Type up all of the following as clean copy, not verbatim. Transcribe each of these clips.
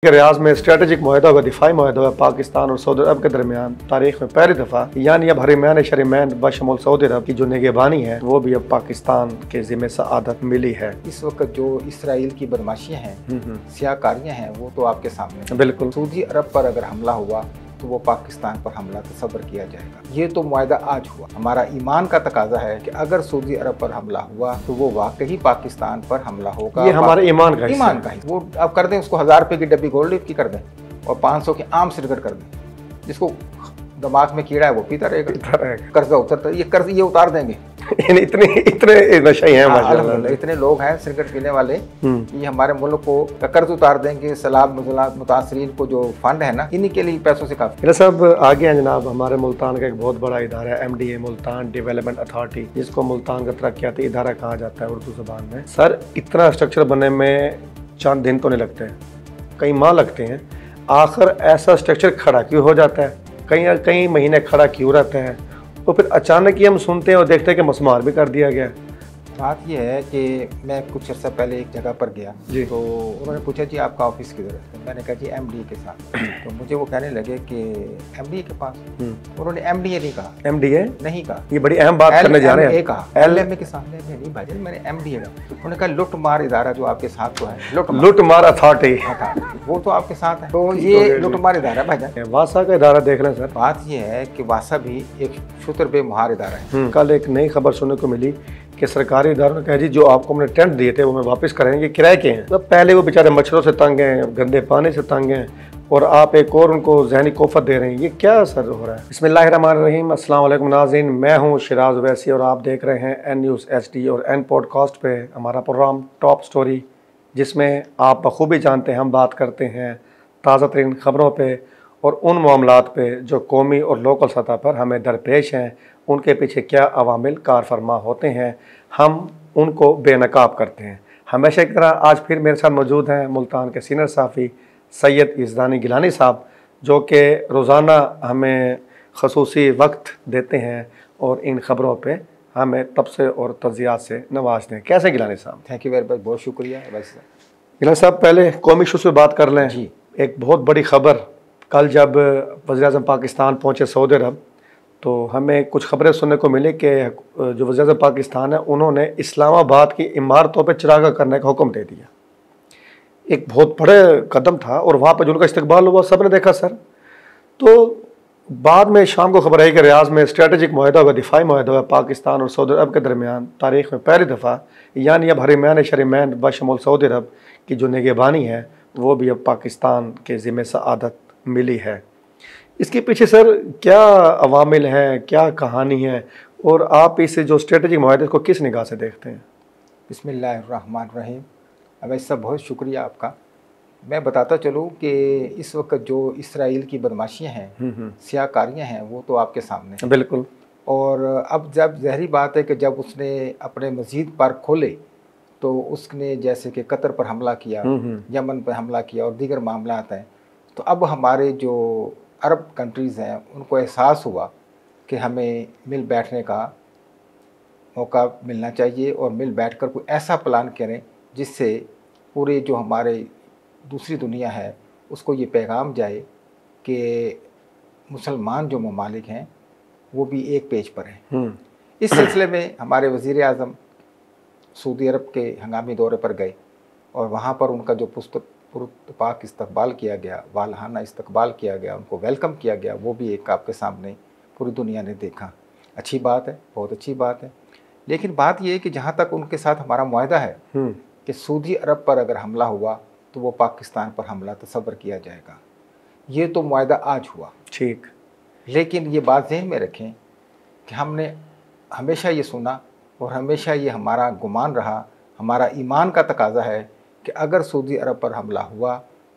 रियाज में स्ट्रेटेजिक मुआहदा व दिफाई मुआहदा पाकिस्तान और सऊदी अरब के दरमियान तारीख में पहली दफ़ा यानी अब हरमैन शरीमैन बशमूल सऊदी अरब की जो निगहबानी है वो भी अब पाकिस्तान के ज़िम्मे सआदत मिली है। इस वक्त जो इसराइल की बदमाशियाँ हैं, सियाकारियाँ हैं, वो तो आपके सामने। बिल्कुल। सऊदी अरब पर अगर हमला हुआ तो वो पाकिस्तान पर हमला तसव्वुर किया जाएगा। ये तो मुआहदा आज हुआ। हमारा ईमान का तकाजा है कि अगर सऊदी अरब पर हमला हुआ तो वो वाकई पाकिस्तान पर हमला होगा। ये हमारे ईमान का ही वो अब कर दें, उसको 1000 रुपये की डब्बी गोल्ड लीफ की कर दें और 500 की आम सिगरेट कर दें। जिसको दिमाग में कीड़ा है वो पीता रहेगा, कर्जा उतरता ये कर्ज ये उतार देंगे। इतने नशे हैं माशाल्लाह, इतने लोग हैं सिगरेट पीने वाले, ये हमारे मुल्क को कर्ज उतार देंगे। सैलाब मुतासरीन को जो फंड है ना, इन्हीं के लिए पैसों से काफी। सब आगे हैं जनाब। हमारे मुल्तान का एक बहुत बड़ा इदारा है MDA मुल्तान डेवलपमेंट अथॉरिटी, जिसको मुल्तान का तरक्याती इदारा कहा जाता है उर्दू ज़बान में। सर इतना स्ट्रक्चर बनने में चंद दिन तो नहीं लगते, कई माह लगते हैं। आखिर ऐसा स्ट्रक्चर खड़ा क्यों हो जाता है, कई महीने खड़ा क्यों रहता है, तो फिर अचानक ही हम सुनते हैं और देखते हैं कि मसमार भी कर दिया गया। बात यह है कि मैं कुछ अर्सा पहले एक जगह पर गया जी, तो उन्होंने पूछा जी आपका ऑफिस किधर है। मैंने कहा जी MDA के साथ। तो मुझे वो कहने लगे कि MDA के पास। उन्होंने MDA नहीं कहा, MDA नहीं कहा। ये बड़ी अहम बात करने जा रहे हैं। कहा LMA के सामने नहीं भाई, मैंने MDA कहा। उन्होंने कहा लुटमार इदारा जो आपके साथ तो है, लुटमार अथॉरिटी वो तो आपके साथ है, तो ये लुटमार इदारा है भाईजान। वासा का इदारा देख लें सर। बात ये है कि वासा भी एक शुतर मुहार इदारा है। कल एक नई खबर सुनने को मिली कि सरकारी इदारों ने कहा जी जो आपको हमने टेंट दिए थे वो मैं वापस करेंगे, किराए के हैं। तो पहले वो बेचारे मच्छरों से तंग हैं, गंदे पानी से तंग हैं, और आप एक और उनको ज़हनी कोफत दे रहे हैं। ये क्या असर हो रहा है? बिस्मिल्लाहिर्रहमानिर्रहीम, अस्सलाम वालेकुम नाज़रीन, मैं हूँ शिराज वैसी और आप देख रहे हैं N News HD और N पॉडकास्ट पे हमारा प्रोग्राम टॉप स्टोरी, जिसमें आप बखूबी जानते हैं हम बात करते हैं ताज़ा तरीन ख़बरों पर और उन मामलात पे जो कौमी और लोकल सतह पर हमें दरपेश हैं, उनके पीछे क्या अवामिल कार फरमा होते हैं, हम उनको बेनकाब करते हैं। हमेशा की तरह आज फिर मेरे साथ मौजूद हैं मुल्तान के सीनियर सहाफ़ी सैयद इज़दानी गिलानी साहब, जो कि रोज़ाना हमें ख़ुसूसी वक्त देते हैं और इन ख़बरों पे हमें तबसरे और तज़ियात से नवाजते हैं। कैसे गिलानी साहब? थैंक यू वेरी मच, बहुत शुक्रिया। वैसे गिलानी साहब पहले कौमी इशूज़ पे बात कर लें जी। एक बहुत बड़ी ख़बर, कल जब वज़ीर-ए-आज़म पाकिस्तान पहुँचे सऊदी अरब, तो हमें कुछ खबरें सुनने को मिली कि जो वज़ीर-ए-आज़म पाकिस्तान है उन्होंने इस्लामाबाद की इमारतों पर चरागा करने का हुक्म दे दिया। एक बहुत बड़े कदम था और वहाँ पर जो उनका इस्तकबाल हुआ सब ने देखा सर। तो बाद में शाम को खबर आई कि रियाज में स्ट्रेटेजिक मुआहदा व दिफाई मुआहदा पाकिस्तान और सऊदी अरब के दरमियान तारीख में पहली दफ़ा यानी अब हरमैन शरीमैन बशमूल सऊदी अरब की जो निगहबानी है वो भी अब पाकिस्तान के ज़िम्मे सआदत मिली है। इसके पीछे सर क्या अवामिल हैं, क्या कहानी है, और आप इस जो स्ट्रेटेजिक मुआहदे को किस निगाह से देखते हैं? बिस्मिल्लाहिर्रहमानिर्रहीम। अब ऐसा बहुत शुक्रिया आपका। मैं बताता चलूँ कि इस वक्त जो इसराइल की बदमाशियाँ हैं, सियाकारियाँ हैं, वो तो आपके सामने। बिल्कुल। और अब जब ज़हरी बात है कि जब उसने अपने मस्जिद पार्क खोले तो उसने जैसे कि कतर पर हमला किया, यमन पर हमला किया और दीगर मामला हैं, तो अब हमारे जो अरब कंट्रीज़ हैं उनको एहसास हुआ कि हमें मिल बैठने का मौका मिलना चाहिए और मिल बैठकर कोई ऐसा प्लान करें जिससे पूरे जो हमारे दूसरी दुनिया है उसको ये पैगाम जाए कि मुसलमान जो ममालिक हैं वो भी एक पेज पर हैं। इस सिलसिले में हमारे वज़ीर-ए-आज़म सऊदी अरब के हंगामी दौरे पर गए और वहाँ पर उनका जो पुरतपाक इस्तकबाल किया गया, वालहाना इस्तकबाल किया गया, उनको वेलकम किया गया, वो भी एक आपके सामने पूरी दुनिया ने देखा। अच्छी बात है, बहुत अच्छी बात है। लेकिन बात ये है कि जहाँ तक उनके साथ हमारा मुआहदा है कि सऊदी अरब पर अगर हमला हुआ तो वो पाकिस्तान पर हमला तसव्वुर किया जाएगा। ये तो मुआहदा आज हुआ, ठीक। लेकिन ये बात ज़हन में रखें कि हमने हमेशा ये सुना और हमेशा ये हमारा गुमान रहा, हमारा ईमान का तकाजा है कि अगर सऊदी अरब पर हमला हुआ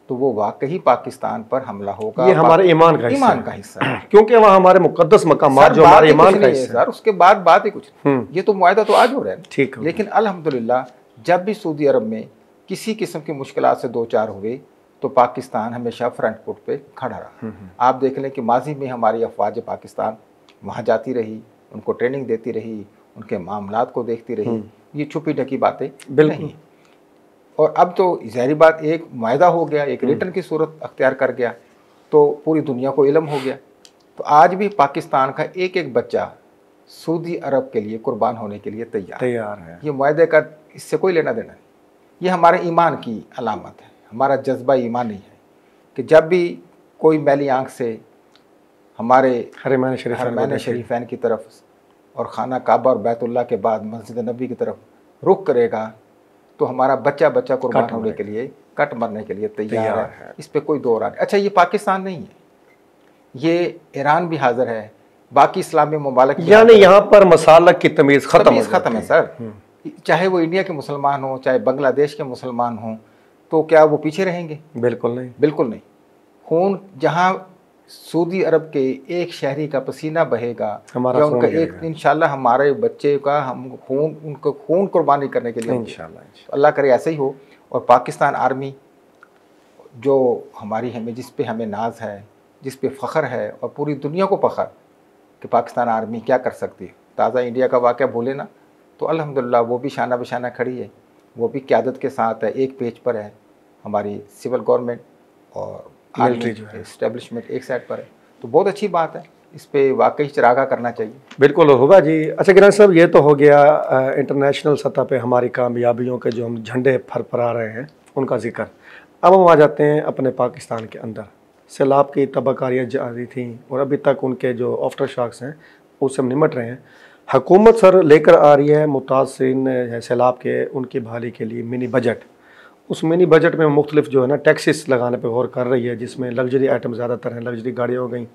तो वो वाकई पाकिस्तान पर हमला होगा। ये हमारे ईमान का हिस्सा है, क्योंकि वहाँ हमारे मुकद्दस मकामात जो हमारे ईमान का हिस्सा है। सर उसके बाद बात ही कुछ, ये तो मुआहदा तो आज हो रहा है, ठीक। लेकिन अल्हम्दुलिल्लाह जब भी सऊदी अरब में किसी किस्म की मुश्किलात से दो चार हुए तो पाकिस्तान हमेशा फ्रंट फुट पे खड़ा रहा। आप देख लें कि माजी में हमारी अफवाज पाकिस्तान वहाँ जाती रही, उनको ट्रेनिंग देती रही, उनके मामलात को देखती रही। ये छुपी ढकी बातें नहीं। और अब तो ज़ाहिर बात एक मायदा हो गया, एक रिटर्न की सूरत अख्तियार कर गया, तो पूरी दुनिया को इल्म हो गया। तो आज भी पाकिस्तान का एक एक बच्चा सऊदी अरब के लिए कुर्बान होने के लिए तैयार है। ये मायदे का इससे कोई लेना देना नहीं, ये हमारे ईमान की अलामत है, हमारा जज्बा ईमानी है कि जब भी कोई मैली आँख से हमारे हरमैन शरीफैन की तरफ और खाना काबा और बैतुल्लाह के बाद मस्जिद नबी की तरफ रुख करेगा तो हमारा बच्चा बच्चा कुर्बान होने के लिए, कट मरने के लिए तैयार है। इस पे कोई दो राय। अच्छा, ये पाकिस्तान नहीं है, ये ईरान भी हाजिर है, बाकी इस्लामी ममालिक, यानी यहाँ पर मसालक की तमीज़ ख़त्म है सर। चाहे वो इंडिया के मुसलमान हों, चाहे बांग्लादेश के मुसलमान हों, तो क्या वो पीछे रहेंगे? बिल्कुल नहीं, बिल्कुल नहीं। खून जहाँ सऊदी अरब के एक शहरी का पसीना बहेगा, या उनका एक इंशाल्लाह हमारे बच्चे का हम खून, उनको खून कुर्बानी करने के लिए इंशाल्लाह, तो अल्लाह करे ऐसे ही हो। और पाकिस्तान आर्मी जो हमारी हमें, जिस पे हमें नाज है, जिस पे फ़ख्र है और पूरी दुनिया को फ़ख्र कि पाकिस्तान आर्मी क्या कर सकती है। ताज़ा इंडिया का वाक़या भूले ना, तो अल्हम्दुलिल्लाह वो भी शाना बशाना खड़ी है, वो भी क़यादत के साथ है, एक पेज पर है। हमारी सिविल गवर्नमेंट और मिलिट्री जो है इस्टेब्लिशमेंट एक साइड पर है, तो बहुत अच्छी बात है। इस पे वाकई चरागा करना चाहिए। बिल्कुल होगा जी। अच्छा गिरानी साहब, ये तो हो गया इंटरनेशनल सतह पे हमारी कामयाबियों के जो हम झंडे फरफरा रहे हैं उनका जिक्र। अब हम आ जाते हैं अपने पाकिस्तान के अंदर। सैलाब की तबाहकारियाँ जारी थी और अभी तक उनके जो आफ्टर शॉक्स हैं उससे हम निमट रहे हैं। हुकूमत सर लेकर आ रही है मुतासिरीन सैलाब के उनकी बहाली के लिए मिनी बजट। उस मिनी बजट में मुख्तलिफ जो है ना टैक्सेस लगाने पे गौर कर रही है, जिसमें लग्जरी आइटम ज़्यादातर हैं। लग्जरी गाड़ियाँ हो गई,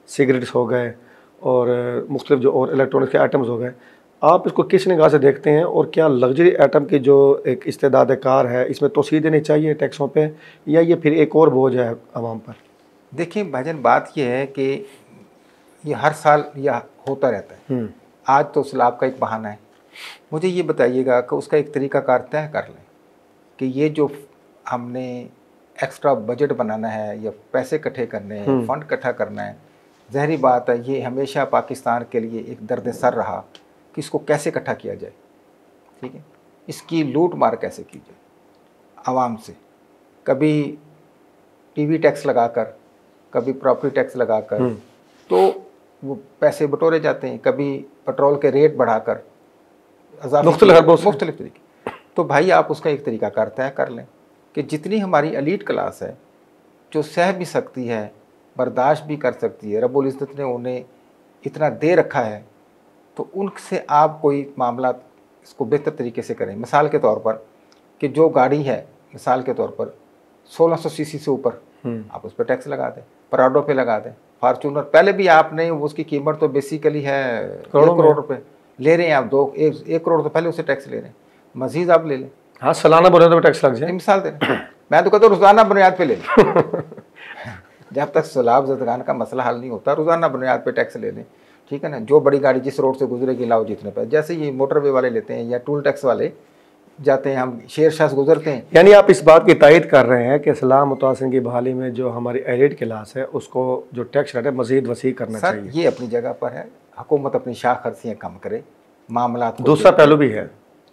सिगरेट्स हो गए और मुख्तलिफ जो और इलेक्ट्रॉनिक्स के आइटम्स हो गए। आप इसको किस निगाह से देखते हैं और क्या लग्जरी आइटम की जो एक इस्तेदाद कार है इसमें तोसी देनी चाहिए टैक्सों पे, या ये फिर एक और बोझ है आवाम पर? देखिए भाईजान, बात ये है कि ये हर साल यह होता रहता है। आज तो सैलाब का एक बहाना है। मुझे ये बताइएगा कि उसका एक तरीक़ाकार तय कर लें कि ये जो हमने एक्स्ट्रा बजट बनाना है या पैसे इकट्ठे करने हैं, फ़ंड इकट्ठा करना है, ज़हरी बात है ये हमेशा पाकिस्तान के लिए एक दर्द सर रहा कि इसको कैसे इकट्ठा किया जाए। ठीक है, इसकी लूट मार कैसे की जाए आवाम से। कभी टीवी टैक्स लगाकर, कभी प्रॉपर्टी टैक्स लगाकर, तो वो पैसे बटोरे जाते हैं। कभी पेट्रोल के रेट बढ़ाकर, मुख्तलिफ तरीके। तो भाई आप उसका एक तरीक़ाकार तय कर लें कि जितनी हमारी एलीट क्लास है जो सह भी सकती है, बर्दाश्त भी कर सकती है, रब्बुल इज़्ज़त ने उन्हें इतना दे रखा है, तो उनसे आप कोई मामला इसको बेहतर तरीके से करें। मिसाल के तौर पर कि जो गाड़ी है, मिसाल के तौर पर 1600 सीसी से ऊपर आप उस पर टैक्स लगा दें, पराडो पे लगा दें, फार्चूनर पहले भी आपने उसकी कीमत तो बेसिकली है 1 करोड़ रुपये ले रहे हैं आप, 1 करोड़ तो पहले उसे टैक्स ले रहे हैं, मजीद आप ले लें। हाँ, सालाना बुनियाद पर टैक्स लग जाए, मिसाल दे रहे हैं। मैं तो कहता हूँ रोज़ाना बुनियाद पे ले लें। जब तक सैलाब ज़दगान का मसला हल नहीं होता, रोज़ाना बुनियाद पे टैक्स ले लें। ठीक है ना, जो बड़ी गाड़ी जिस रोड से गुजरेगी लाओ जितने पैसे, जैसे ये मोटरवे वाले लेते हैं या टूल टैक्स वाले जाते हैं, हम शेर शाह गुजरते हैं। यानी आप इस बात की तायद कर रहे हैं कि सैलाब मुतासिरीन की बहाली में जो हमारी एलिट क्लास है उसको जो टैक्स रेट है मज़ीद वसी करना चाहिए। ये अपनी जगह पर है, हुकूमत अपनी शाह खर्चियाँ कम करे, मामला। दूसरा पहलू भी है,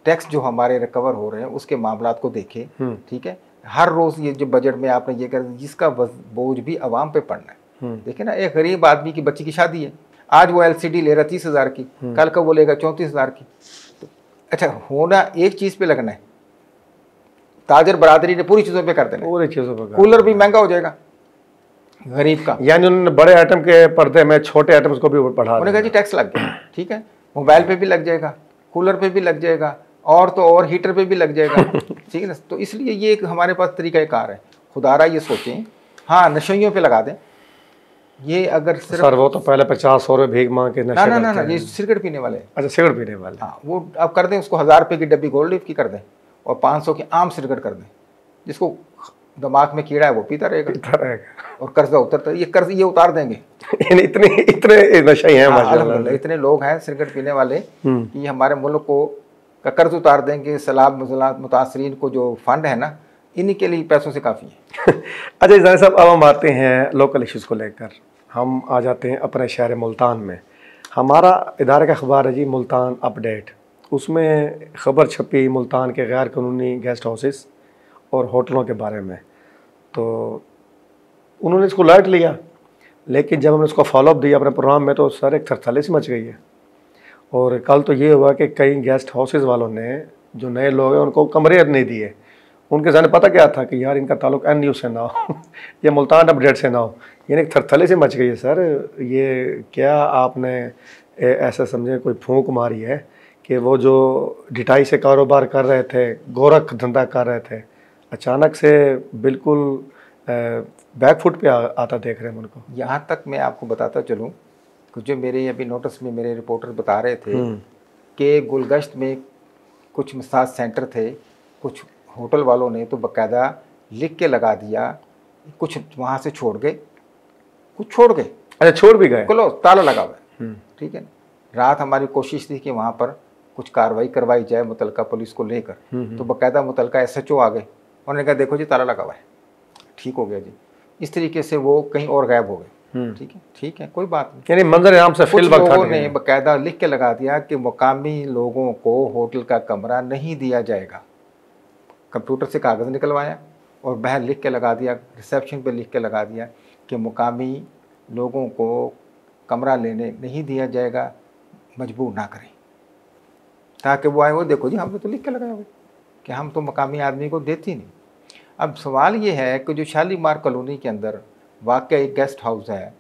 टैक्स जो हमारे रिकवर हो रहे हैं उसके मामला को देखें। ठीक है, हर रोज़ ये जो बजट में आपने ये कर, जिसका बोझ भी आवाम पे पड़ना है। देखिए ना, एक गरीब आदमी की बच्ची की शादी है, आज वो LCD ले रहा 30,000 की, कल का वो लेगा 34,000 की। तो अच्छा, होना एक चीज़ पे लगना है, ताजर बरादरी ने पूरी चीज़ों पे कर देना, पूरी चीज़ों पे। कूलर भी महंगा हो जाएगा गरीब का, यानी उन्होंने बड़े आइटम के पर्दे में छोटे आइटम्स को भी बढ़ा, उन्होंने कहा जी टैक्स लग गया। ठीक है, मोबाइल पे भी लग जाएगा, कूलर पे भी लग जाएगा, और तो और हीटर पे भी लग जाएगा। ठीक है ना, तो इसलिए ये एक हमारे पास तरीक़ाकार है। खुदारा ये सोचें, हाँ नशइयों पे लगा दें। ये अगर सिर्फ सर वो तो पहले 50-100 रुपये भीख मांग के नशा ना, ये सिगरेट पीने वाले। अच्छा, सिगरेट पीने वाले, हाँ, वो आप कर दें, उसको 1000 रुपये की डब्बी गोल्ड लीफ की कर दें और 500 की आम सिगरेट कर दें। जिसको दिमाग में कीड़ा है वो पीता रहेगा और कर्जा उतरता है। ये कर्ज ये उतार देंगे। इतने नशे हैं माशाल्लाह, इतने लोग हैं सिगरेट पीने वाले कि ये हमारे मुल्क को का कर्ज उतार देंगे। सैलाब मुतासरीन को जो फंड है ना, इन्हीं के लिए पैसों से काफ़ी है। अच्छा इज़ानी साहब, अब हम आते हैं लोकल इश्यूज़ को लेकर। हम आ जाते हैं अपने शहर मुल्तान में। हमारा इदारे का अखबार है जी मुल्तान अपडेट। उसमें ख़बर छपी मुल्तान के गैर कानूनी गेस्ट हाउसेस और होटलों के बारे में। तो उन्होंने इसको लाइट लिया, लेकिन जब हमने उसको फॉलोअप दिया अपने प्रोग्राम में तो सर एक थरथली सी मच गई है। और कल तो ये हुआ कि कई गेस्ट हाउसेज वालों ने, जो नए लोग हैं, उनको कमरे नहीं दिए। उनके सामने पता क्या था कि यार इनका ताल्लुक एन न्यूज़ से ना हो या मुल्तान अपडेट से ना हो। यानी एक थरथली से मच गई है सर। ये क्या आपने ऐसा समझे कोई फूंक मारी है कि वो जो ढिठाई से कारोबार कर रहे थे, गोरख धंधा कर रहे थे, अचानक से बिल्कुल बैकफुट पे आता देख रहे हैं उनको। यहाँ तक मैं आपको बताता चलूँ कि जो मेरे अभी नोटिस में मेरे रिपोर्टर बता रहे थे कि गुलगश्त में कुछ मसाज सेंटर थे, कुछ होटल वालों ने तो बाकायदा लिख के लगा दिया, कुछ वहाँ से छोड़ गए, कुछ छोड़ गए। अच्छा, छोड़ भी गए, क्लोज, ताला लगा हुआ है, ठीक है। रात हमारी कोशिश थी कि वहाँ पर कुछ कार्रवाई करवाई जाए मुतलका पुलिस को लेकर, तो बाकायदा मुतलका SHO आ गए, उन्होंने कहा देखो जी ताला लगा हुआ है, ठीक हो गया जी। इस तरीके से वो कहीं और गायब हो गए, ठीक है, कोई बात नहीं। यानी मंजर आम से कुछ लोगों ने बाकायदा लिख के लगा दिया कि मुकामी लोगों को होटल का कमरा नहीं दिया जाएगा। कंप्यूटर से कागज़ निकलवाया और बाहर लिख के लगा दिया, रिसेप्शन पे लिख के लगा दिया कि मुकामी लोगों को कमरा लेने नहीं दिया जाएगा, मजबूर ना करें, ताकि वो आए, वो देखो जी हमने तो लिख के लगाया हुआ कि हम तो मकामी आदमी को देते ही नहीं। अब सवाल ये है कि जो शालीमार कॉलोनी के अंदर वाकई एक गेस्ट हाउस है,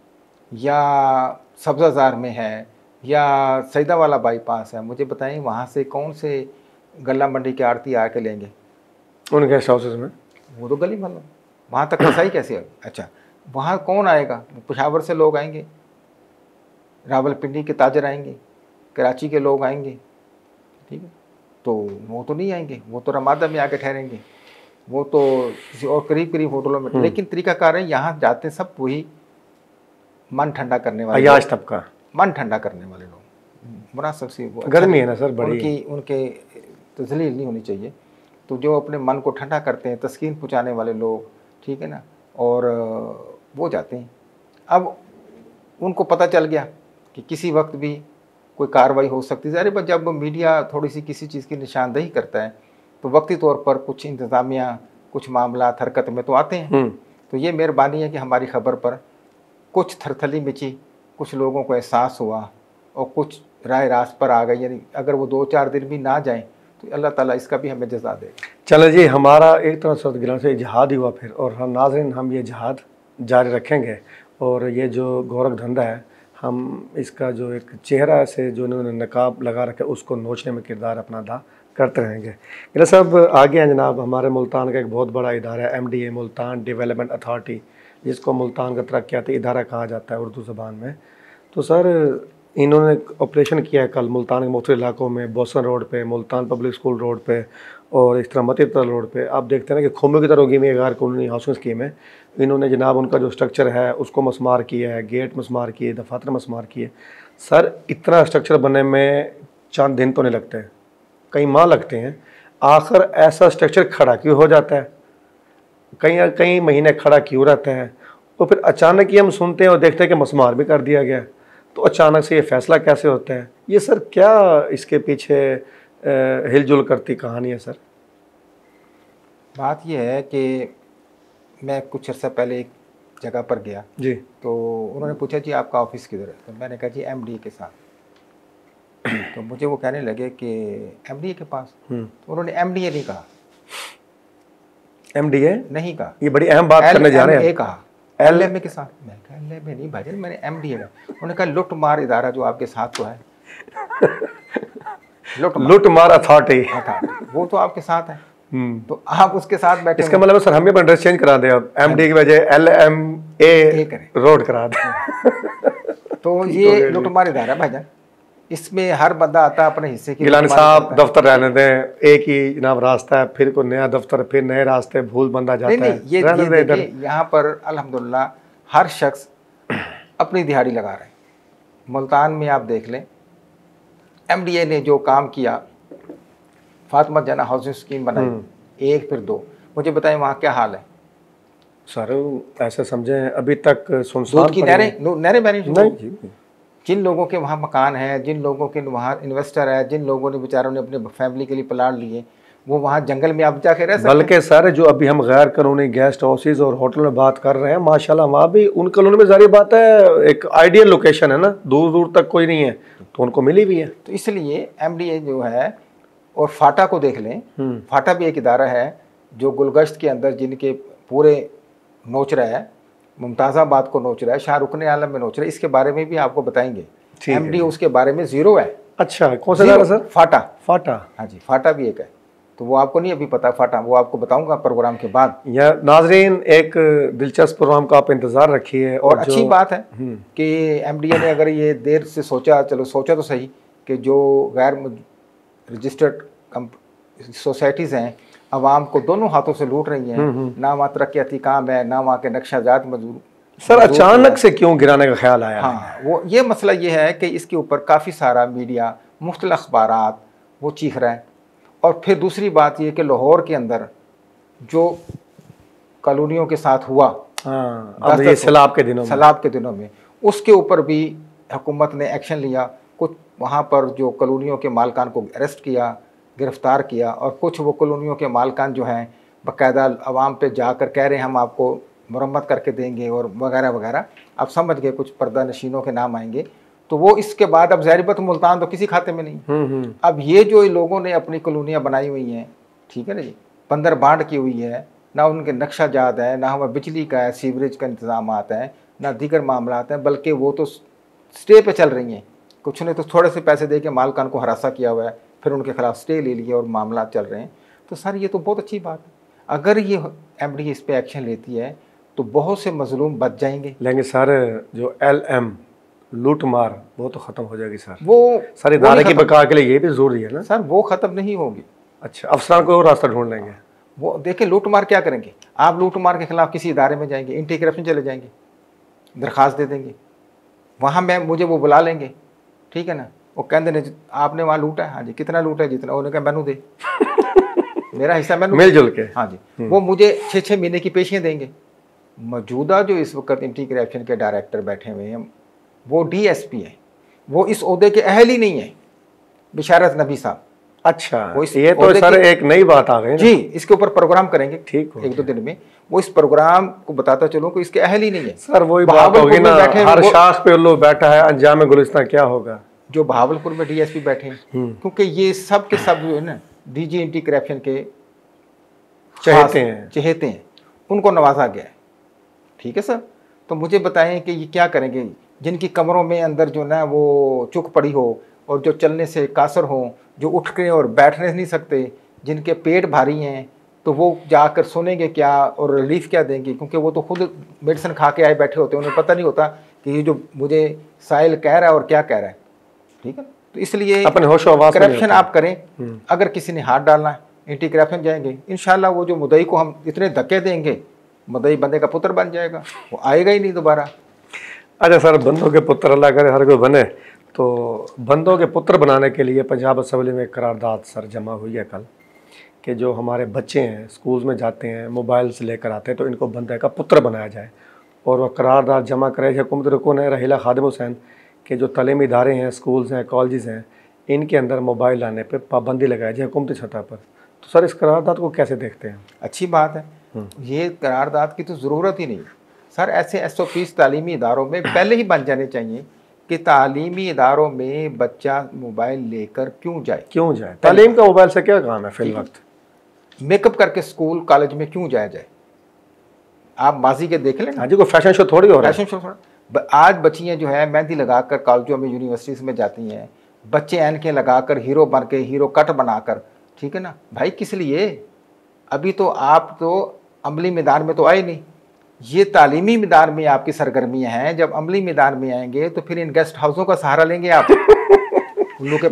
या सब्ज़ाज़ार में है, या सैदावाला बाईपास है, मुझे बताएं वहाँ से कौन से गला मंडी के आड़ती आके लेंगे उन गेस्ट हाउसेज में? वो तो गली मतलब, वहाँ तक रसाई कैसे आएगी? अच्छा, वहाँ कौन आएगा? पेशावर से लोग आएंगे, रावलपिंडी के ताजर आएंगे, कराची के लोग आएंगे, ठीक है, तो वो तो नहीं आएंगे, वो तो रमादा में आके ठहरेंगे, वो तो किसी और करीब करीब होटलों में। लेकिन तरीकाकार है, यहाँ जाते सब वही मन ठंडा करने वाले, अयाज तबका, मन ठंडा करने वाले लोग, मुनासिब सी वो गर्मी है ना सर बड़ी, उनके तजलील नहीं होनी चाहिए। तो जो अपने मन को ठंडा करते हैं, तस्कीन पहुँचाने वाले लोग, ठीक है ना, और वो जाते हैं। अब उनको पता चल गया कि किसी वक्त भी कोई कार्रवाई हो सकती है। अरे जब मीडिया थोड़ी सी किसी चीज़ की निशानदेही करता है तो वक्ती तौर पर कुछ इंतज़ामिया, कुछ मामला हरकत में तो आते हैं। तो ये मेहरबानी है कि हमारी ख़बर पर कुछ थरथली मची, कुछ लोगों को एहसास हुआ और कुछ राय रास्त पर आ गई। यानी अगर वो 2-4 दिन भी ना जाएं तो अल्लाह ताला इसका भी हमें जज़ा दे। चलो जी, हमारा एक तरह से गिलान से जिहाद ही हुआ फिर, और हम नाज़रीन हम ये जिहाद जारी रखेंगे। और ये जो गोरख धंधा है, हम इसका जो एक चेहरा से जो इन्होंने नकाब लगा रखा है उसको नोचने में किरदार अपना अदा करते रहेंगे। गिला साहब आगे हैं जनाब, हमारे मुल्तान का एक बहुत बड़ा इदारा है MDA, मुल्तान डेवलपमेंट अथॉरिटी, जिसको मुल्तान का तरक्याती इदारा कहा जाता है उर्दू ज़बान में। तो सर इन्होंने ऑपरेशन किया है कल मुल्तान के मुख्तलिफ इलाकों में, बोसन रोड पे, मुल्तान पब्लिक स्कूल रोड पे, और इस तरह मतीतर रोड पे। आप देखते हैं ना कि खुम्बे की तरह होगी में गैर कानूनी हाउसिंग स्कीम है। इन्होंने जनाब उनका जो स्ट्रक्चर है उसको मस्मार किया है, गेट मस्मार किए, दफातर मस्मार किए। सर इतना स्ट्रक्चर बनने में चंद दिन तो नहीं लगते, कई माह लगते हैं। आखिर ऐसा स्ट्रक्चर खड़ा क्यों हो जाता है, कई महीने खड़ा क्यों रहता है, और फिर अचानक ही हम सुनते हैं और देखते हैं कि मस्मार भी कर दिया गया। तो अचानक से ये फैसला कैसे होता है? ये सर क्या इसके पीछे हिलजुल करती कहानी है? सर बात ये है कि मैं कुछ अर्सा पहले एक जगह पर गया जी, तो उन्होंने पूछा जी आपका ऑफिस किधर है? तो मैंने कहा जी MDA के साथ। तो मुझे वो कहने लगे कि MDA के पास। तो उन्होंने MDA नहीं कहा, MDA नहीं कहा, ये बड़ी अहम बात करने जा रहे हैं। LMA कहा, LMA के साथ। मैं कहा LMA नहीं भाईजान, मैंने MDA का। उन्होंने कहा लुट मार इदारा जो आपके साथ तो है, लुट मार अथॉरिटी, वो तो आपके साथ है, तो आप उसके साथ बैठे। इसका मतलब सर हमें एड्रेस चेंज करा दें, अब MDA की बजाय LMA रोड करा दें। तो ये लुटमार इदारा है भाईजान, इसमें हर बंदा आता है अपने हिस्से की। गिलानी साहब दफ्तर रहने दें, एक ही जनाब रास्ता है, फिर कोई नया दफ्तर, फिर नए रास्ते, भूल बंदा जाता है। ये यहाँ पर अल्हम्दुलिल्लाह हर शख्स अपनी दिहाड़ी लगा रहे हैं। मुल्तान में आप देख लें, MDA ने जो काम किया, फातिमा जना हाउसिंग स्कीम बनाई, 1 फिर 2, मुझे बताएं वहाँ क्या हाल है? सर ऐसे समझें अभी तक सुनसान दूध की नहरें बनी नहीं। जिन लोगों के वहाँ मकान है, जिन लोगों के वहाँ इन्वेस्टर है, जिन लोगों ने बेचारों ने अपने फैमिली के लिए प्लाट लिए, वो वहाँ जंगल में आप जाके रह सकते हैं। बल्कि सर जो अभी हम गैर कानूनी गेस्ट हाउसेज और होटल में बात कर रहे हैं, माशाल्लाह वहाँ भी उन कॉलोनी में जारी बात है एक आइडियल लोकेशन है ना, दूर दूर तक कोई नहीं है, तो उनको मिली भी है। तो इसलिए MDA जो है, और फाटा को देख लें, फाटा भी एक इदारा है जो गुलगश्त के अंदर जिनके पूरे नोच रहा है, मुमताज़ाबाद को नोच रहा है, शाहरुख आलम में नोच रहा है, इसके बारे में भी आपको बताएंगे। MDA उसके बारे में ज़ीरो है। अच्छा, कौन सा इदारा सर? फाटा। फाटा, हाँ जी, फाटा भी एक है, तो वो आपको नहीं अभी पता फाटा, वो आपको बताऊंगा प्रोग्राम के बाद। या नाजरीन एक दिलचस्प प्रोग्राम का आप इंतज़ार रखिए। और अच्छी बात है कि MDA ने अगर ये देर से सोचा, चलो सोचा तो सही, कि जो गैर रजिस्टर्ड सोसाइटीज़ हैं आवाम को दोनों हाथों से लूट रही हैं, ना वहाँ तरक्याती काम है, ना वहाँ के नक्शाजात मजदूर। सर अचानक से क्यों गिराने का ख्याल आया? हाँ, वो ये मसला ये है कि इसके ऊपर काफ़ी सारा मीडिया, मुख्तलिफ अखबारात वो चीख रहा है। और फिर दूसरी बात ये कि लाहौर के अंदर जो कॉलोनियों के साथ हुआ, अब ये सैलाब के दिनों में उसके ऊपर भी हुकूमत ने एक्शन लिया। कुछ वहाँ पर जो कॉलोनियों के मालकान को अरेस्ट किया, गिरफ्तार किया, और कुछ वो कॉलोनियों के मालकान जो हैं बाकायदा आवाम पे जाकर कह रहे हैं हम आपको मुरम्मत करके देंगे और वगैरह वगैरह। आप समझ गए, कुछ पर्दा नशीनों के नाम आएंगे। तो वो इसके बाद अब ज़ाहिर मुल्तान तो किसी खाते में नहीं। अब ये जो लोगों ने अपनी कॉलोनियाँ बनाई हुई हैं, ठीक है ना जी, बंदर बांट की हुई है, ना उनके नक्शा जात है, ना हमें बिजली का है, सीवरेज का इंतज़ाम है, ना दीगर मामला हैं, बल्कि वो तो स्टे पे चल रही हैं। कुछ ने तो थोड़े से पैसे दे के मालकान को हरासा किया हुआ है, फिर उनके खिलाफ स्टे ले लिए और मामला चल रहे हैं। तो सर ये तो बहुत अच्छी बात है। अगर ये MDA इस पर एक्शन लेती है तो बहुत से मजलूम बच जाएंगे। लेकिन सर जो LM लूट मार वो तो ख़त्म हो जाएगी सर। वो सर इदारे की बका के लिए ये भी ज़रूरी है ना सर, वो ख़त्म नहीं होगी। अच्छा, अफसरान को रास्ता ढूंढ लेंगे। वो देखिए लूट मार क्या करेंगे, आप लूट मार के खिलाफ किसी इदारे में जाएंगे, एंटी करप्शन चले जाएंगे, दरख्वास्त दे देंगे, वहाँ मुझे वो बुला लेंगे, ठीक है ना। वो कहते हैं आपने वहाँ लूटा है, हाँ जी, कितना लूटा है, जितना। उन्होंने कहा मैनू दे मेरा हिस्सा मैनू मिलजुल के, हाँ जी। वो मुझे 6-6 महीने की पेशियाँ देंगे। मौजूदा जो इस वक्त एंटी करप्शन के डायरेक्टर बैठे हुए हैं वो DSP है, वो इस ओहदे के अहल ही नहीं है, बिशारत नबी साहब। अच्छा, ये तो सर एक नई बात आ गई जी। इसके ऊपर प्रोग्राम करेंगे, ठीक, 1-2 दिन में। वो इस प्रोग्राम को बताता चलो कि इसके अहल ही नहीं है। सर वही बात होगी ना, हर शाख पे उल्लू बैठा है, अंजाम गुलिस्तान क्या होगा। जो बहावलपुर में DSP बैठे हैं, क्योंकि ये सब के सब जो है ना DG एंटी करप्शन के चहेते हैं, उनको नवाजा गया है, ठीक है सर। तो मुझे बताएं कि ये क्या करेंगे जिनकी कमरों में अंदर जो ना वो चुक पड़ी हो, और जो चलने से कासर हो, जो उठ के और बैठने नहीं सकते, जिनके पेट भारी हैं, तो वो जाकर सुनेंगे क्या और रिलीफ क्या देंगे, क्योंकि वो तो खुद मेडिसिन खा के आए बैठे होते हैं, उन्हें पता नहीं होता कि ये जो मुझे साहिल कह रहा है और क्या कह रहा है, ठीक है। तो इसलिए अपने होशो आवाज़ करप्शन आप करें। अगर किसी ने हाथ डालना है, एंटी करप्शन जाएंगे, इंशाल्लाह वो जो मुदई को हम इतने धक्के देंगे, मुदई बंदे का पुत्र बन जाएगा, वो आएगा ही नहीं दोबारा। अच्छा सर, बंदों के पुत्र अल्लाह करे हर कोई बने। तो बंदों के पुत्र बनाने के लिए पंजाब असम्बली में करारदाद सर जमा हुई है कल, कि जो हमारे बच्चे हैं स्कूल में जाते हैं, मोबाइल से लेकर आते हैं, तो इनको बंदे का पुत्र बनाया जाए। और वह करारदाद जमा करे हुकूमत रुकन है रहीला खादिम हुसैन के जो तालीमी इदारे हैं, स्कूल्स हैं, कॉलेजेस हैं, इनके अंदर मोबाइल लाने पर पाबंदी लगाई जाए हुकूमती सतह पर। तो सर इस करारदाद को कैसे देखते हैं? अच्छी बात है, ये करारदाद की तो ज़रूरत ही नहीं सर। ऐसे SOPs तालीमी इदारों में पहले ही बन जाने चाहिए कि तालीमी इदारों में बच्चा मोबाइल लेकर क्यों जाए। तालीम का मोबाइल से क्या काम है फिल वक्त? मेकअप करके स्कूल कॉलेज में क्यों जाए? आप माजी के देख लें। हाँ जी, कोई फैशन शो थोड़ी हो रहा है। फैशन शो थोड़ा। आज बच्चियाँ जो है मेहंदी लगाकर कॉलेजों में, यूनिवर्सिटीज़ में जाती हैं, बच्चे ऐनकें लगाकर हीरो बन के, हीरो कट बनाकर, ठीक है ना भाई, किस लिए? अभी तो आप तो अमली मैदान में तो आए नहीं, ये तालीमी मैदान में आपकी सरगर्मियां हैं। जब अमली मैदान में आएंगे तो फिर इन गेस्ट हाउसों का सहारा लेंगे आप।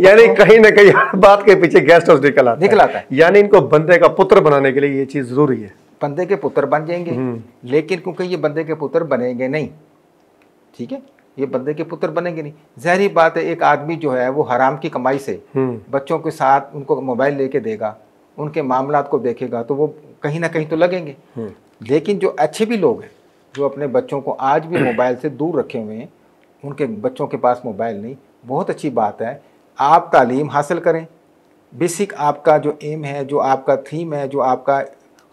यानी कहीं ना कहीं हर बात के पीछे गेस्ट हाउस निकल आता है। यानी इनको बंदे का पुत्र बनाने के लिए ये चीज़ जरूरी है। बंदे के पुत्र बन जाएंगे, लेकिन क्योंकि ये बंदे के पुत्र बनेंगे नहीं, ठीक है, ये बंदे के पुत्र बनेंगे नहीं। ज़ाहिर बात है, एक आदमी जो है वो हराम की कमाई से बच्चों के साथ उनको मोबाइल लेके देगा, उनके मामलात को देखेगा, तो वो कहीं ना कहीं तो लगेंगे। लेकिन जो अच्छे भी लोग हैं, जो अपने बच्चों को आज भी मोबाइल से दूर रखे हुए हैं, उनके बच्चों के पास मोबाइल नहीं, बहुत अच्छी बात है। आप तालीम हासिल करें, बेसिक आपका जो एम है, जो आपका थीम है, जो आपका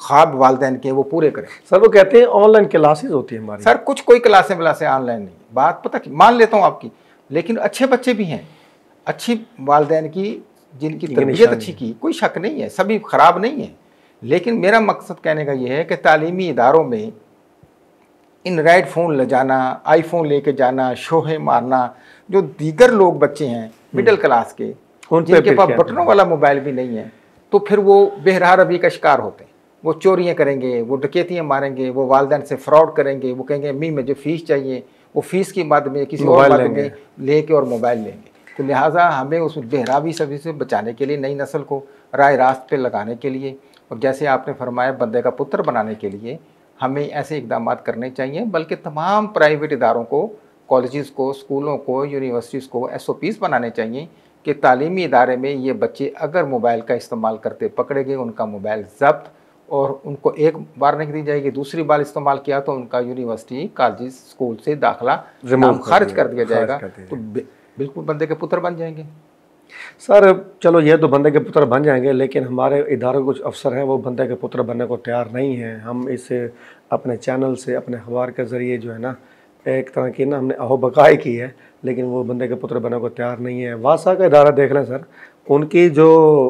ख्वाब वालिदैन के, वो पूरे करें। सर वो कहते हैं ऑनलाइन क्लासेस होती है हमारी। सर कुछ कोई क्लासें व्लासें ऑनलाइन नहीं, बात पता मान लेता हूँ आपकी, लेकिन अच्छे बच्चे भी हैं, अच्छी वालिदैन की, जिनकी तरबियत अच्छी की, कोई शक नहीं है, सभी खराब नहीं है। लेकिन मेरा मकसद कहने का ये है कि तालीमी इदारों में एंड्रॉयड फ़ोन ले जाना, आईफोन लेके जाना, शोहे मारना, जो दीगर लोग बच्चे हैं मिडिल क्लास के, जिनके पास बटनों वाला मोबाइल भी नहीं है, तो फिर वो बेहरा रवि का शिकार होते हैं। वो चोरियां करेंगे, वो डकैतियां मारेंगे, वो वालिदैन से फ्रॉड करेंगे, वो कहेंगे अम्मी मुझे फ़ीस चाहिए, वो फ़ीस की मद में किसी और मद में लेके और मोबाइल लेंगे। तो लिहाजा हमें उस बेहरावी सभी से बचाने के लिए, नई नस्ल को राह रास्त पे लगाने के लिए, और जैसे आपने फरमाया बंदे का पुत्र बनाने के लिए हमें ऐसे इकदाम करने चाहिए। बल्कि तमाम प्राइवेट इदारों को, कॉलेजेस को, स्कूलों को, यूनिवर्सिटीज़ को SOPs बनाने चाहिए कि तालीमी इदारे में ये बच्चे अगर मोबाइल का इस्तेमाल करते पकड़े गए, उनका मोबाइल जब्त, और उनको एक बार नहीं दी जाएगी, दूसरी बार इस्तेमाल किया तो उनका यूनिवर्सिटी, कॉलेज, स्कूल से दाखिला नाम खारिज कर दिया जाएगा। तो बिल्कुल बंदे के पुत्र बन जाएंगे। सर चलो ये तो बंदे के पुत्र बन जाएंगे, लेकिन हमारे इदारों के कुछ अफसर हैं वो बंदे के पुत्र बनने को तैयार नहीं हैं। हम इसे अपने चैनल से, अपने अखबार के ज़रिए जो है ना, एक तरह की ना हमने अहो बकाई की है, लेकिन वो बंदे के पुत्र बनने को तैयार नहीं है। वासा का इदारा देख लें सर, उनकी जो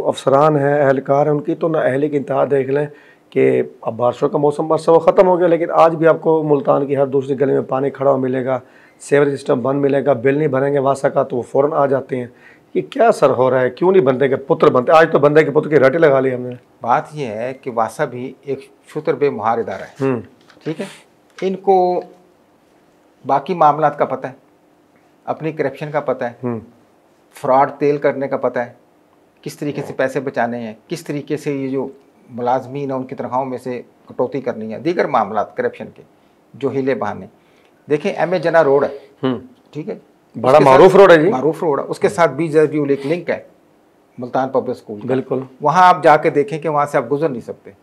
अफसरान हैं, अहलकार हैं, उनकी तो नाअहली की इंतहा देख लें कि अब बारिशों का मौसम बस वो ख़त्म हो गया, लेकिन आज भी आपको मुल्तान की हर दूसरी गली में पानी खड़ा हुआ मिलेगा, सीवरेज सिस्टम बंद मिलेगा, बिल नहीं भरेंगे वासा का तो वो फ़ौरन आ जाते हैं। ये क्या सर हो रहा है, क्यों नहीं बंदे के पुत्र बनते? आज तो बंदे के पुत्र की रटे लगा ली हमने। बात यह है कि वासा भी एक शुतर बेमुहार इदारा है, ठीक है। इनको बाकी मामलात का पता है, अपनी करप्शन का पता है, फ्रॉड तेल करने का पता है, किस तरीके से पैसे बचाने हैं, किस तरीके से ये जो मुलाजमीन है उनकी तनख्वाहों में से कटौती करनी है, दीगर मामलात करप्शन के जो हिले बहाने। देखें MA जना रोड है, ठीक है, बड़ा मारूफ रोड है जी, मारूफ रोड है, उसके साथ BZU एक लिंक है मुल्तान पब्लिक स्कूल, बिल्कुल। वहाँ आप जाके देखें कि वहाँ से आप गुजर नहीं सकते।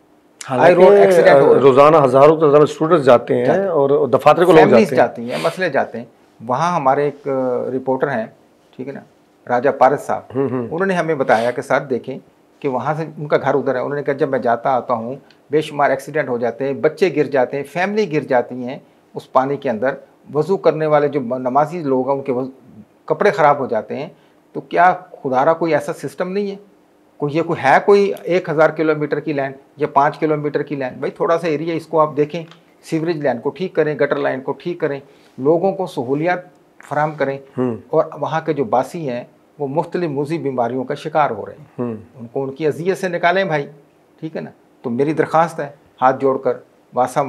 रोड एक्सीडेंट रोजाना हजारों तो स्टूडेंट्स जाते हैं और दफातर को लोग जाती हैं, मसले जाते हैं। वहाँ हमारे एक रिपोर्टर हैं, ठीक है ना, राजा पारस साहब, उन्होंने हमें बताया कि सर देखें कि वहाँ से उनका घर उधर है। उन्होंने कहा जब मैं जाता आता हूँ बेशुमार एक्सीडेंट हो जाते हैं, बच्चे गिर जाते हैं, फैमिली गिर जाती हैं उस पानी के अंदर। वज़ू करने वाले जो नमाजी लोग हैं उनके कपड़े ख़राब हो जाते हैं। तो क्या खुदारा कोई ऐसा सिस्टम नहीं है, कोई 1000 किलोमीटर की लाइन या 5 किलोमीटर की लाइन? भाई थोड़ा सा एरिया इसको आप देखें, सीवरेज लाइन को ठीक करें, गटर लाइन को ठीक करें, लोगों को सहूलियात फराम करें, और वहाँ के जो बासी हैं वो मुख्तलिफ मूजी बीमारियों का शिकार हो रहे हैं, उनको उनकी अजियत से निकालें भाई, ठीक है ना। तो मेरी दरख्वास्त है हाथ जोड़कर वासा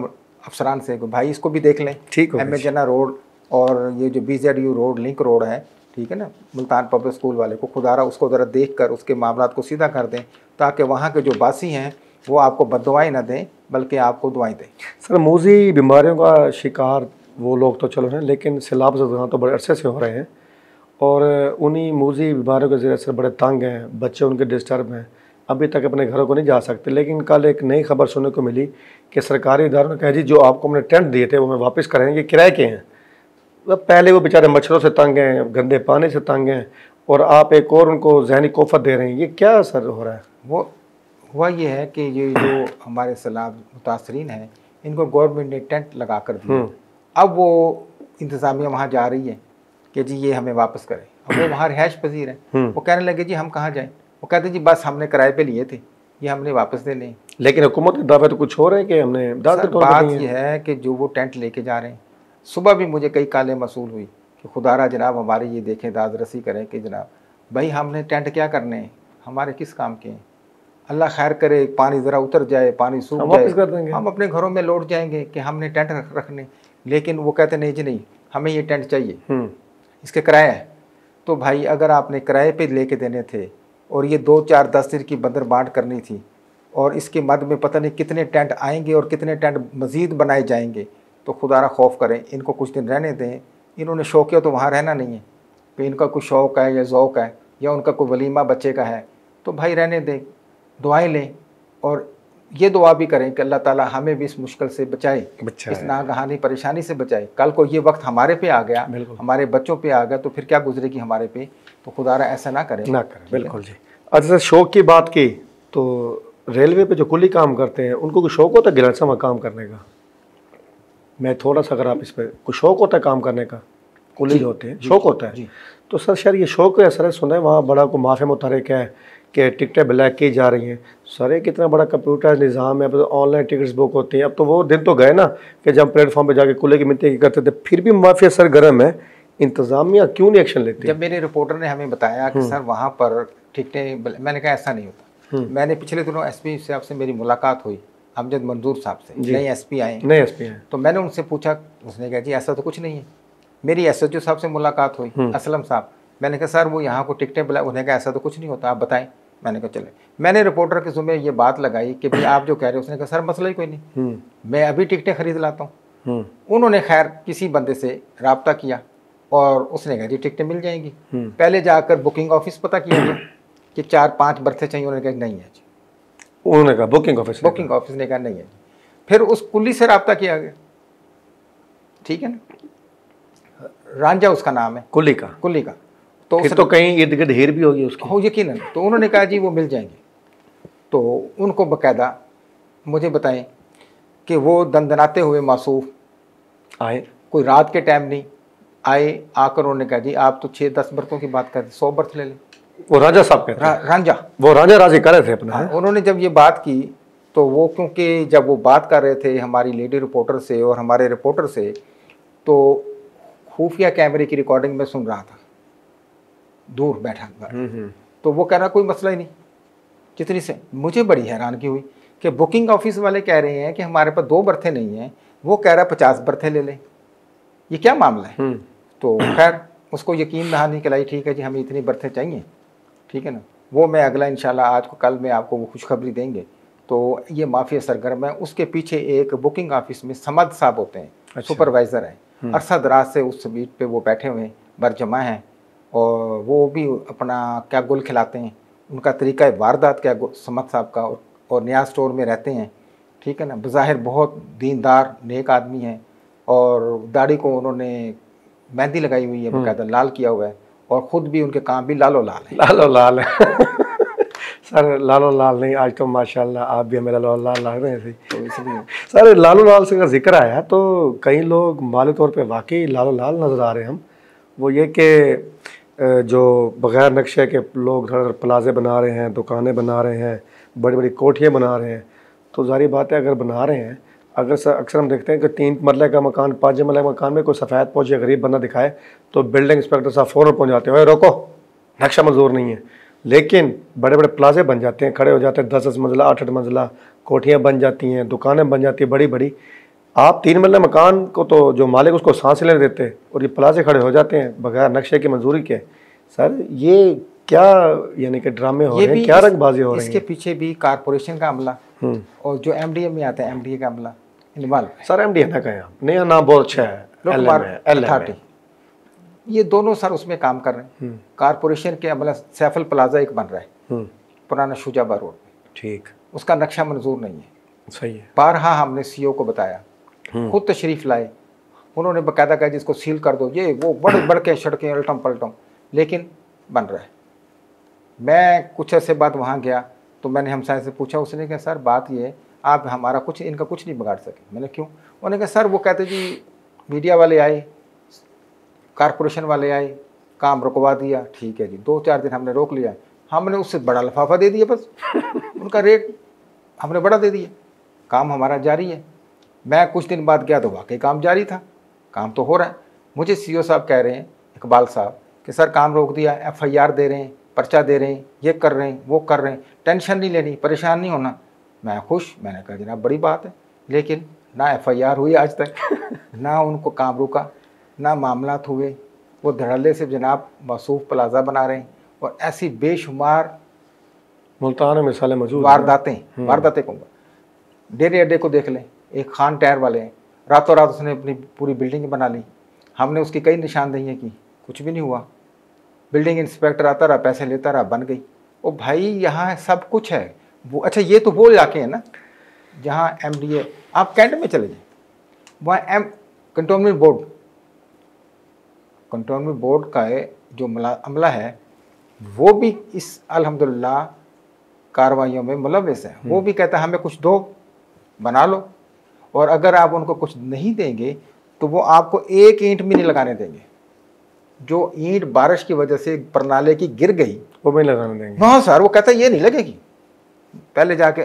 अफसरान से, भाई इसको भी देख लें, ठीक है। MA जना रोड और ये जो BZU रोड लिंक रोड है, ठीक है ना, मुल्तान पब्लिक स्कूल वाले को खुदारा उसको ज़रा देख कर उसके मामलात को सीधा कर दें, ताकि वहाँ के जो बासी हैं वो आपको बद्दुआएं ना दें बल्कि आपको दुआएं दें। सर मूजी बीमारियों का शिकार वो लोग तो चलो हैं, लेकिन सैलाब ज़दगां तो बड़े अरसे से हो रहे हैं, और उन्हीं मूजी बीमारियों के ज़रिए से बड़े तंग हैं, बच्चे उनके डिस्टर्ब हैं, अभी तक अपने घरों को नहीं जा सकते। लेकिन कल एक नई खबर सुनने को मिली कि सरकारी इदारों ने कहा जी जो आपको हमने टेंट दिए थे वो मैं वापस करेंगे, किराए के हैं। पहले वो बेचारे मच्छरों से तंग हैं, गंदे पानी से तंग हैं, और आप एक और उनको ज़हनी कोफत दे रहे हैं। ये क्या असर हो रहा है? वो हुआ ये है कि ये जो हमारे सैलाब मुतासरीन हैं इनको गवर्नमेंट ने टेंट लगा कर दिया। अब वो इंतज़ामिया वहाँ जा रही है कि जी ये हमें वापस करें। अब वो वहाँ रिहाइश पजीर हैं, वो कहने लगे जी हम कहाँ जाएँ। वो कहते जी बस हमने किराए पे लिए थे, ये हमने वापस देने हैं। लेकिन हुकूमत के दावे तो कुछ हो रहे हैं कि हमने बात ये है कि जो वो टेंट लेके जा रहे हैं, सुबह भी मुझे कई कालें मसूल हुई कि खुदारा जनाब हमारे ये देखें, दाद रसी करें कि जनाब भाई हमने टेंट क्या करने हैं, हमारे किस काम के हैं, अल्लाह खैर करे पानी ज़रा उतर जाए, पानी सूख जाए, हम अपने घरों में लौट जाएंगे कि हमने टेंट रखने। लेकिन वो कहते नहीं जी नहीं, हमें ये टेंट चाहिए, इसके किराया है। तो भाई अगर आपने किराए पे लेके देने थे और ये 2, 4, 10 दिन की बंदर बांट करनी थी, और इसके मद में पता नहीं कितने टेंट आएंगे और कितने टेंट मज़ीद बनाए जाएंगे, तो खुदारा खौफ करें, इनको कुछ दिन रहने दें। इन्होंने शौकिया तो वहाँ रहना नहीं है कि इनका कोई शौक़ है या ज़ौक़ है या उनका कोई वलीमा बच्चे का है, तो भाई रहने दें, दुआएं लें, और ये दुआ भी करें कि अल्लाह ताला हमें भी इस मुश्किल से बचाए, इस नागहानी परेशानी से बचाए। कल को ये वक्त हमारे पे आ गया, हमारे बच्चों पे आ गया, तो फिर क्या गुजरेगी हमारे पे। तो खुदारा ऐसा ना करें। बिल्कुल जी। अच्छा सर, शौक की बात की तो रेलवे पे जो कुली काम करते हैं उनको कोई शौक होता है गिलासा में काम करने का? मैं थोड़ा सा, अगर आप इस पर, कोई शौक होता है काम करने का? कुली जो होते हैं शौक होता है जी। तो सर शायद ये शौक है सर, सुना है वहाँ बड़ा को माफे मुतारिक है कि टिकटें ब्लैक की जा रही हैं। सर ये कितना बड़ा कंप्यूटर निज़ाम है, अब तो ऑनलाइन टिकट्स बुक होती हैं। अब तो वो दिन तो गए ना कि जब प्लेटफॉर्म पे जाके कुल्ले की मिनती करते थे, फिर भी माफिया सर गर्म है, इंतजामिया क्यों नहीं एक्शन लेती? जब मेरे रिपोर्टर ने हमें बताया कि सर वहाँ पर टिकटें, मैंने कहा ऐसा नहीं होता। मैंने पिछले दिनों एसपी साहब से मेरी मुलाकात हुई, अमजद मंजूर साहब से, नए एसपी आए। नए एसपी हैं। तो मैंने उनसे पूछा, उसने कहा जी ऐसा तो कुछ नहीं है। मेरी एसएचओ साहब से मुलाकात हुई, असलम साहब। मैंने कहा सर वो यहाँ को टिकटें बुला, उन्हें कहा ऐसा तो कुछ नहीं होता, आप बताएं। मैंने कहा चले। मैंने रिपोर्टर के जुम्मे ये बात लगाई कि भाई आप जो कह रहे हो, उसने कहा सर मसला ही कोई नहीं, मैं अभी टिकटें खरीद लाता हूँ। उन्होंने खैर किसी बंदे से रब्ता किया और उसने कहा जी टिकटें मिल जाएंगी। पहले जाकर बुकिंग ऑफिस पता किया गया कि 4-5 बर्थे चाहिए, उन्होंने कहा नहीं है जी। उन्होंने कहा बुकिंग ऑफिस ने कहा नहीं है। फिर उस कुली से रब्ता किया गया, ठीक है ना, रांझा उसका नाम है, कुली का। तो फिर तो कहीं इर्द गिर्द ढेर भी होगी उसकी। हो यकीनन। तो उन्होंने कहा जी वो मिल जाएंगे। तो उनको बकायदा मुझे बताएं कि वो दंदनाते हुए मासूफ आए, कोई रात के टाइम नहीं आए, आकर उन्होंने कहा जी आप तो 6-10 बर्थों की बात करते, 100 बर्थ ले लें। वो राजा साहब कहते हैं, रांझा, वो राजा राजी कर रहे थे अपना। उन्होंने जब ये बात की तो वो, क्योंकि जब वो बात कर रहे थे हमारी लेडी रिपोर्टर से और हमारे रिपोर्टर से, तो खुफिया कैमरे की रिकॉर्डिंग में सुन रहा था दूर बैठा हुआ। तो वो कह रहा कोई मसला ही नहीं। जितनी से मुझे बड़ी हैरानगी हुई कि बुकिंग ऑफिस वाले कह रहे हैं कि हमारे पास 2 बर्थे नहीं हैं, वो कह रहा 50 बर्थे ले लें, ये क्या मामला है? तो खैर उसको यकीन दहानी खिलाई, ठीक है जी हमें इतनी बर्थे चाहिए, ठीक है ना। वो मैं अगला इंशाल्लाह आज को कल में आपको वो खुशखबरी देंगे। तो ये माफिया सरगर्म है। उसके पीछे एक बुकिंग ऑफिस में समद साहब होते हैं, अच्छा। सुपरवाइज़र हैं, अरसा दराज से उस बीट पे वो बैठे हुए हैं, बरजमा हैं, और वो भी अपना क्या गुल खिलाते हैं। उनका तरीका वारदात क्या समद साहब का, और न्याज स्टोर में रहते हैं, ठीक है ना। बज़ाहिर बहुत दीनदार नेक आदमी हैं, और दाढ़ी को उन्होंने मेहंदी लगाई हुई है, बाकायदा लाल किया हुआ है, और ख़ुद भी उनके काम भी लालो लाल है। लालो लाल है सर लालो लाल नहीं, आज तो माशाल्लाह आप भी हमें लालो लाल लग रहे हैं। तो इसलिए सर लालो लाल से अगर जिक्र आया तो कई लोग माली तौर पे वाकई लालो लाल नज़र आ रहे हैं हम। वो ये कि जो बग़ैर नक्शे के लोग प्लाजे बना रहे हैं, दुकानें बना रहे हैं, बड़ी बड़ी कोठियाँ बना रहे हैं। तो ज़ाहिर बात है अगर बना रहे हैं, अगर अक्सर हम देखते हैं कि 3 मरले का मकान, 5 मरले का मकान में कोई सफ़ेद पहुँच या गरीब बंदा दिखाए तो बिल्डिंग इंस्पेक्टर साहब फ़ौरन पहुँच जाते हैं, रोको नक्शा मंजूर नहीं है। लेकिन बड़े बड़े प्लाजे बन जाते हैं, खड़े हो जाते हैं, 10-10 मंजिला 8-8 मंजिला कोठियाँ बन जाती हैं, दुकानें बन जाती हैं बड़ी बड़ी। आप 3 मरला मकान को तो जो मालिक उसको सांस लेने देते, और ये प्लाजे खड़े हो जाते हैं बगैर नक्शे की मंजूरी के। सर ये क्या यानी कि ड्रामे हो रहे हैं, क्या रंगबाजी हो रही है? इसके पीछे भी कारपोरेशन का अमला और जो एमडीए में आता है एमडीए का अमला इन्वॉल्व। सर एमडीए ना कहें आप, नया नाम बहुत अच्छा है, अथॉरिटी, ये दोनों सर उसमें काम कर रहे हैं। कारपोरेशन के अमला सैफल प्लाजा एक बन रहा है पुराना शुजाबा रोड पे, ठीक, उसका नक्शा मंजूर नहीं है। सही है। बारहा हमने सीओ को बताया, खुद तशरीफ लाए, उन्होंने बाकायदा कहा जिसको सील कर दो, ये वो बड़े बढ़ के सड़कें अल्टम पलटम, लेकिन बन रहा है। मैं कुछ ऐसे बाद वहाँ गया तो मैंने हमसाय से पूछा, उसने कहा सर बात ये है आप हमारा कुछ, इनका कुछ नहीं बिगाड़ सके। मैंने क्यों? उन्होंने कहा सर वो कहते जी मीडिया वाले आए, कारपोरेशन वाले आए, काम रुकवा दिया। ठीक है जी, 2-4 दिन हमने रोक लिया, हमने उससे बड़ा लिफाफा दे दिया, बस उनका रेट हमने बड़ा दे दिया, काम हमारा जारी है। मैं कुछ दिन बाद गया तो वाकई काम जारी था, काम तो हो रहा है। मुझे सीओ साहब कह रहे हैं, इकबाल साहब, कि सर काम रोक दिया, एफआईआर दे रहे हैं, पर्चा दे रहे हैं, ये कर रहे हैं, वो कर रहे हैं, टेंशन नहीं लेनी, परेशान नहीं होना। मैं खुश, मैंने कहा जनाब बड़ी बात है, लेकिन ना एफआईआर हुई आज तक ना उनको काम रुका, ना मामलात हुए। वो धड़ल्ले से जनाब मासूफ प्लाजा बना रहे हैं, और ऐसी बेशुमार मुल्तान में मिसालें मौजूद, वारदातें कहूँगा। डेरे अड्डे को देख लें, एक खान टायर वाले हैं, रातों रात उसने अपनी पूरी बिल्डिंग बना ली। हमने उसकी कई निशानदेहियाँ की, कुछ भी नहीं हुआ। बिल्डिंग इंस्पेक्टर आता रहा, पैसे लेता रहा, बन गई। ओ भाई यहाँ सब कुछ है। वो अच्छा ये तो वो जाके है ना जहाँ एमडीए, आप कैंट में चले जाए, वहाँ कंटोनमेंट बोर्ड का जो अमला है, वो भी इस अल्हम्दुलिल्लाह कार्रवाइयों में मुलव्वस है। वो भी कहता है हमें कुछ दो, बना लो, और अगर आप उनको कुछ नहीं देंगे तो वो आपको एक ईंट भी नहीं लगाने देंगे। जो ईंट बारिश की वजह से प्रणाली की गिर गई वो भी लगाने देंगे। हाँ सर, वो कहता है ये नहीं लगेगी, पहले जाके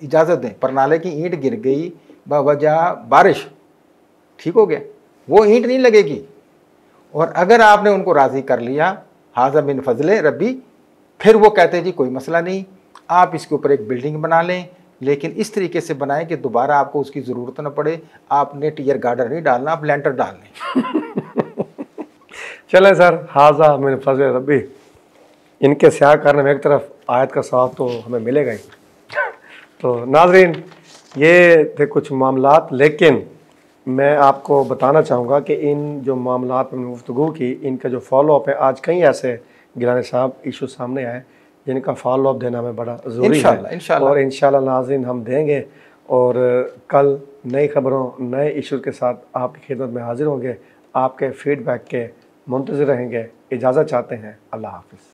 इजाज़त दें। प्रणाली की ईंट गिर गई बवजह बारिश, ठीक हो गया, वो ईंट नहीं लगेगी। और अगर आपने उनको राज़ी कर लिया, हाज़ा मिन फजले रब्बी, फिर वो कहते हैं जी कोई मसला नहीं, आप इसके ऊपर एक बिल्डिंग बना लें, लेकिन इस तरीके से बनाएं कि दोबारा आपको उसकी ज़रूरत न पड़े। आपने टियर गार्डर नहीं डालना, आप लेंटर डाल लें। चलें सर, हाजा मिन फजल रब्बी, इनके स्याह करने में एक तरफ आयत का सवाब तो हमें मिलेगा ही। तो नाजरीन, ये थे कुछ मामलात, लेकिन मैं आपको बताना चाहूँगा कि इन जो मामलात में गुफ्तगू की, इनका जो फॉलोअप है, आज कई ऐसे गिलानी साहब इशू सामने आए जिनका फॉलोअप देना हमें बड़ा ज़रूरी है, और इंशाल्लाह नाज़रीन हम देंगे। और कल नई खबरों, नए इशू के साथ आपकी खिदमत में हाजिर होंगे। आपके फीडबैक के मुंतज़िर रहेंगे। इजाज़त चाहते हैं। अल्लाह हाफ़िज़।